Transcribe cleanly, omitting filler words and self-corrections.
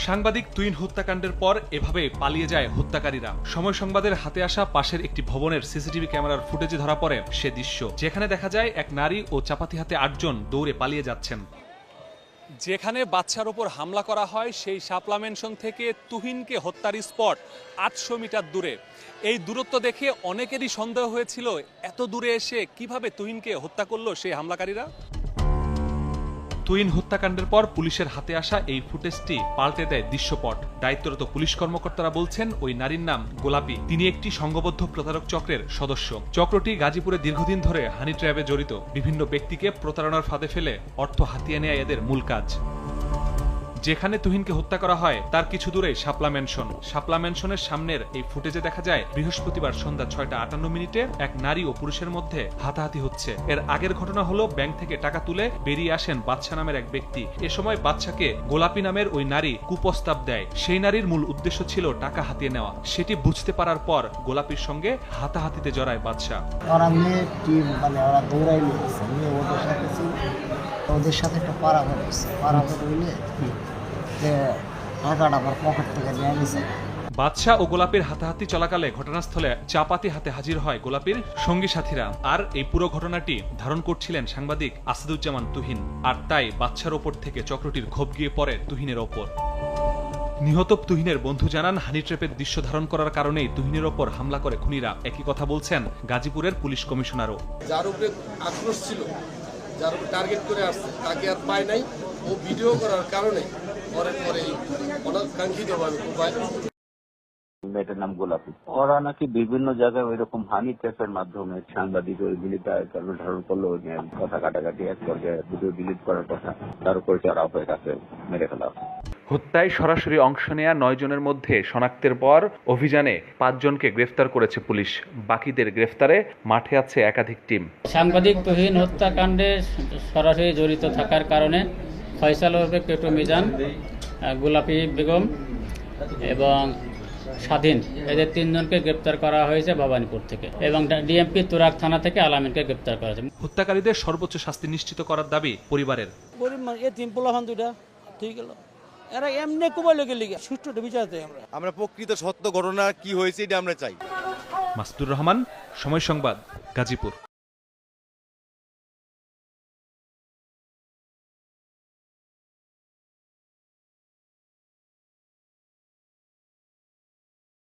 সাংবাদিক তুহিন হত্যাকাণ্ডের পর এভাবে পালিয়ে যায় হত্যাকারীরা। সময় সংবাদের হাতে আসা পাশের একটি ভবনের সিসিটিভি ক্যামেরার ফুটেজে ধরা পড়ে সে দৃশ্য, যেখানে দেখা যায় এক নারী ও চাপাতি হাতে ৮ জন দৌড়ে পালিয়ে যাচ্ছেন। যেখানে বাচ্চার ওপর হামলা করা হয় সেই শাপলা ম্যানশন থেকে তুহিনকে হত্যার স্পট ৮০০ মিটার দূরে। এই দূরত্ব দেখে অনেকেরই সন্দেহ হয়েছিল এত দূরে এসে কিভাবে তুহিনকে হত্যা করলো সেই হামলাকারীরা। তুহিন হত্যাকাণ্ডের পর পুলিশের হাতে আসা এই ফুটেজটি পাল্টে দেয় দৃশ্যপট। দায়িত্বরত পুলিশ কর্মকর্তারা বলছেন ওই নারীর নাম গোলাপী। তিনি একটি সংঘবদ্ধ প্রতারক চক্রের সদস্য। চক্রটি গাজীপুরে দীর্ঘদিন ধরে হানি ট্র্যাপে জড়িত। বিভিন্ন ব্যক্তিকে প্রতারণার ফাঁদে ফেলে অর্থ হাতিয়ে নেয় এদের মূল কাজ। যেখানে তুহিনকে হত্যা করা হয় তার কিছু দূরে শাপলা ম্যানশন। শাপলা ম্যানশনের সামনের এই ফুটেজে দেখা যায় বৃহস্পতিবার সন্ধ্যা 6:58 এক নারী ও পুরুষের মধ্যে হাতাহাতি হচ্ছে। এর আগের ঘটনা হলো ব্যাংক থেকে টাকা তুলে বেরিয়ে আসেন বাদশা নামের এক ব্যক্তি। এ সময় বাদশাকে গোলাপী নামের ওই নারী কুপ্রস্তাব দেয়। সেই নারীর মূল উদ্দেশ্য ছিল টাকা হাতিয়ে নেওয়া। সেটি বুঝতে পারার পর গোলাপীর সঙ্গে হাতাহাতিতে জড়ায় বাদশা। ওদের সাথে একটা পারাবার হয়েছে, পারাবার হইলে টাকাটা আমার পকেট থেকে নিয়ে গেছে। বাদশা ও গোলাপীর হাতাহাতি চলাকালে ঘটনাস্থলে চাপাতি হাতে হাজির হয় গোলাপীর সঙ্গী সাথীরা। আর এই পুরো ঘটনাটি ধারণ করছিলেন সাংবাদিক আসাদুজ্জামান তুহিন। আর তাই বাদশার ওপর থেকে চক্রটির ক্ষোভ গিয়ে পড়ে তুহিনের ওপর। নিহত তুহিনের বন্ধু জানান, হানি ট্র্যাপের দৃশ্য ধারণ করার কারণেই তুহিনের ওপর হামলা করে খুনিরা। একই কথা বলছেন গাজীপুরের পুলিশ কমিশনারও। যার উপরে আক্রোশ ছিল, যার উপর টার্গেট করে আসছে তাকে আর পায় নাই। ও ভিডিও করার কারণে পরে অনাকাঙ্ক্ষিতভাবে মেয়েটার নাম গোলাপী। ওরা নাকি বিভিন্ন জায়গায় ওই রকম হানি ট্র্যাপের মাধ্যমে সাংবাদিক ওইগুলিতে ধারণ করলো, কথা কাটাকাটি এক পর্যায়ে ভিডিও ডিলিট করার কথা, তার উপর চড়াও হয়ে কাছে মেরে ফেলা। হত্যায় সরাসরি অংশ নেয়া ৯ জনের মধ্যে শনাক্তের পর অভিযানে ৫ জনকে গ্রেফতার করেছে পুলিশ। বাকিদের গ্রেফতারে মাঠে আছে একাধিক টিম। সাংবাদিক তুহিন হত্যাকাণ্ডে সরাসরি জড়িত থাকার কারণে ফয়সাল ওরফে পেটু মিজান, গোলাপী বেগম এবং স্বাধীন, এদের ৩ জনকে গ্রেপ্তার করা হয়েছে ভবানীপুর থেকে, এবং ডিএমপি তুরাগ থানা থেকে আলামিনকে গ্রেপ্তার করা হয়েছে। হত্যাকারীদের সর্বোচ্চ শাস্তি নিশ্চিত করার দাবি পরিবারের। এরা এমনি কোবাইল গেলে সুষ্ঠু বিচার চাই আমরা প্রকৃত সত্য ঘটনা কি হয়েছে এটা আমরা চাই। মাসুদুর রহমান, সময় সংবাদ, গাজীপুর।